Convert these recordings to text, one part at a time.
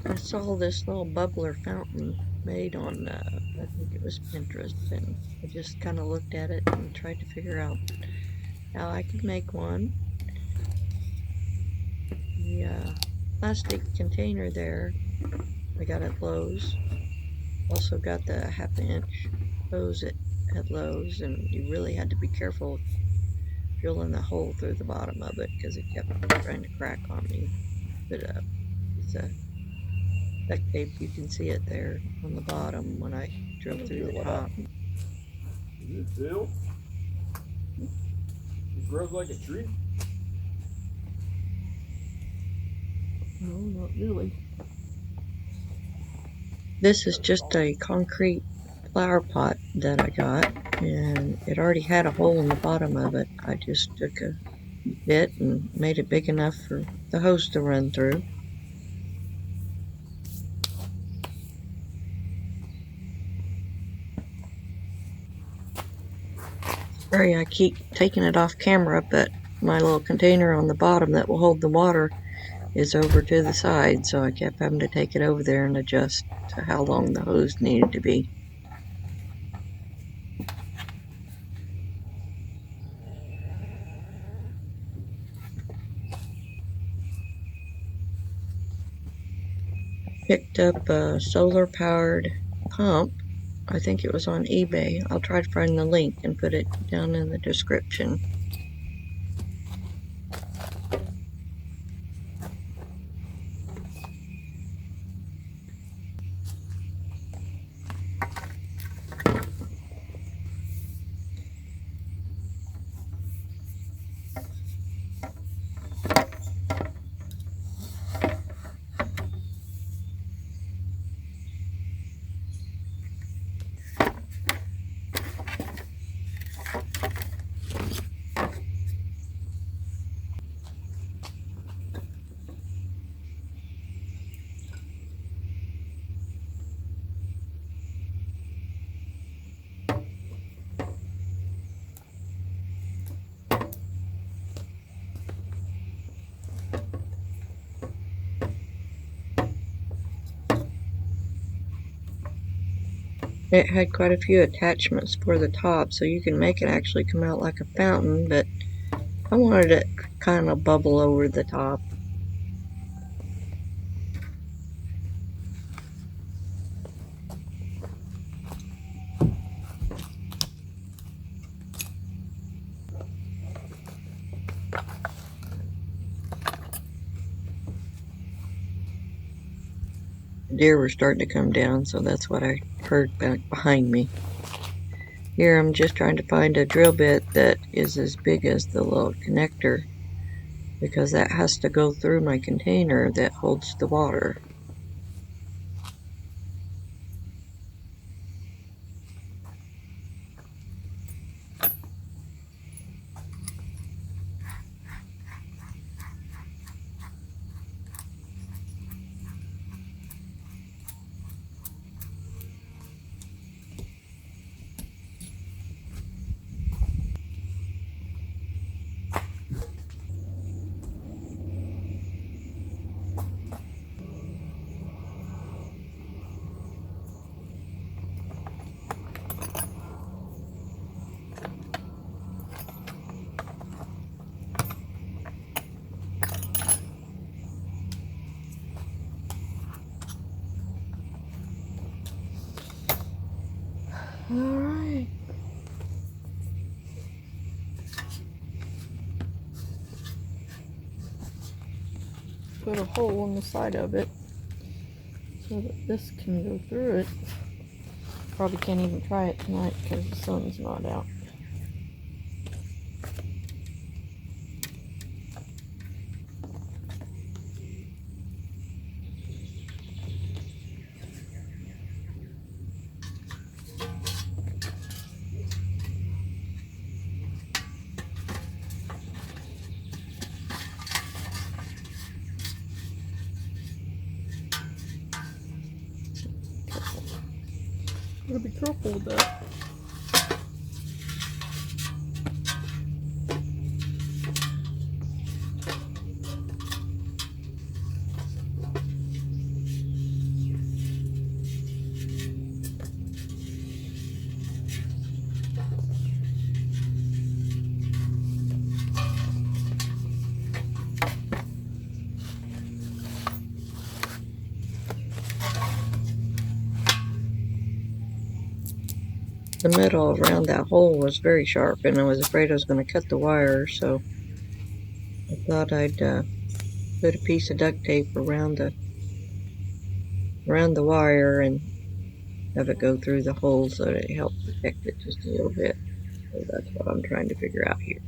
I saw this little bubbler fountain made on, I think it was Pinterest, and I just kind of looked at it and tried to figure out how I could make one. The plastic container there, I got at Lowe's. Also got the ½ inch hose at Lowe's, and you really had to be careful drilling the hole through the bottom of it because it kept trying to crack on me. But it's a duct tape, you can see it there on the bottom when I drilled through the top. Is it Phil? It grows like a tree? No, not really. This is just a concrete flower pot that I got, and it already had a hole in the bottom of it. I just took a bit and made it big enough for the hose to run through. Sorry, I keep taking it off camera, but my little container on the bottom that will hold the water is over to the side, so I kept having to take it over there and adjust to how long the hose needed to be. Picked up a solar-powered pump. I think it was on eBay. I'll try to find the link and put it down in the description. It had quite a few attachments for the top, so you can make it actually come out like a fountain, but I wanted it to kind of bubble over the top. The deer were starting to come down, so that's what I heard back behind me. Here I'm just trying to find a drill bit that is as big as the little connector, because that has to go through my container that holds the water. Alright. Put a hole in the side of it so that this can go through it. Probably can't even try it tonight because the sun's not out. Gotta be careful with that. The metal around that hole was very sharp, and I was afraid I was going to cut the wire, so I thought I'd put a piece of duct tape around the wire and have it go through the hole so that it helped protect it just a little bit. So that's what I'm trying to figure out here.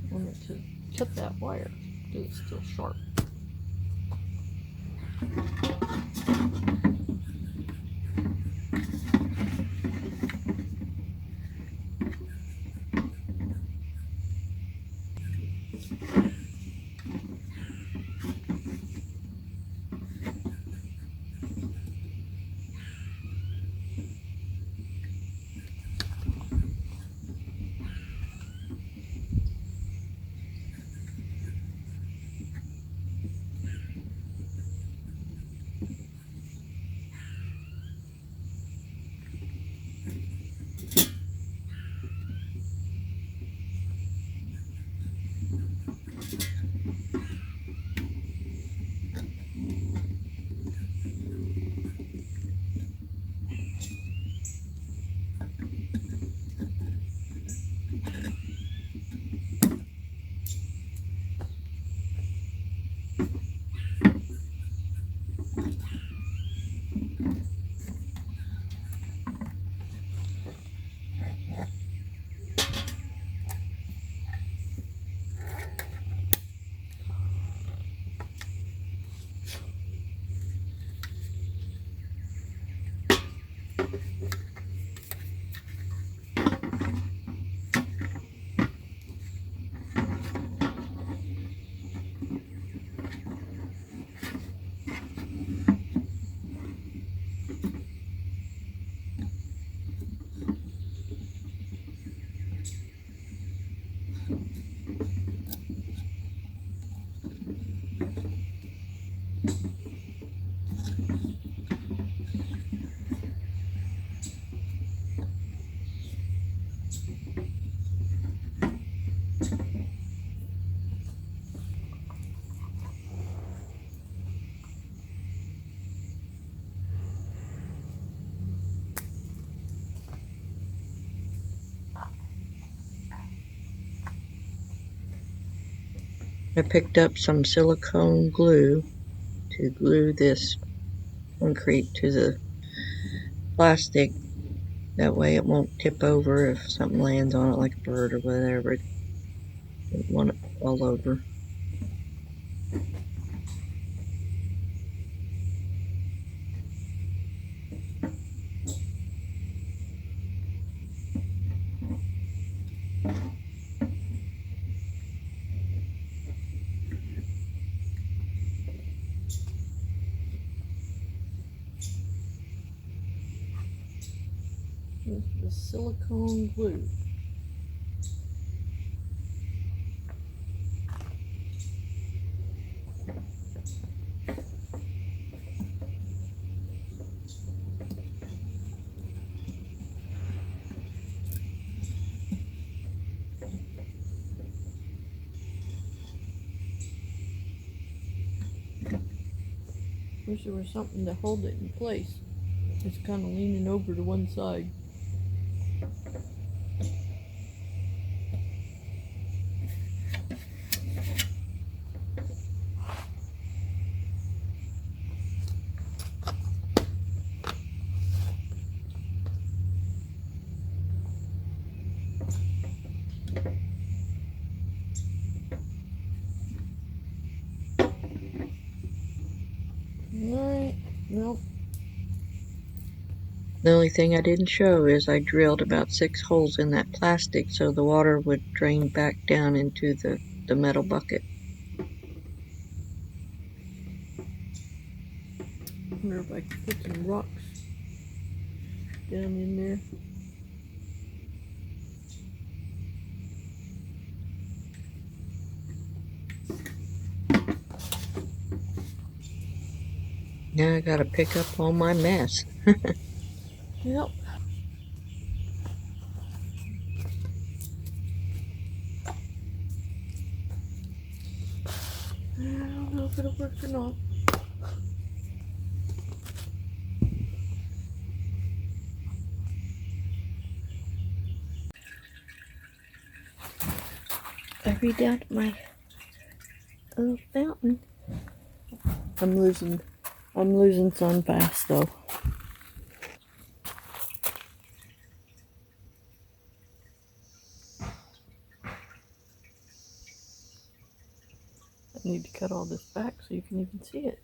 I want to cut that wire because it's still sharp. I picked up some silicone glue to glue this concrete to the plastic. That way it won't tip over if something lands on it like a bird or whatever. It won't want it to fall over. The silicone glue. Wish there was something to hold it in place. It's kind of leaning over to one side. Alright, nope. The only thing I didn't show is I drilled about 6 holes in that plastic so the water would drain back down into the metal bucket. I wonder if I could put some rocks down in there. Now I gotta pick up all my mess. Yep. I don't know if it'll work or not. I read down to my little fountain. I'm losing sun fast though. I need to cut all this back so you can even see it.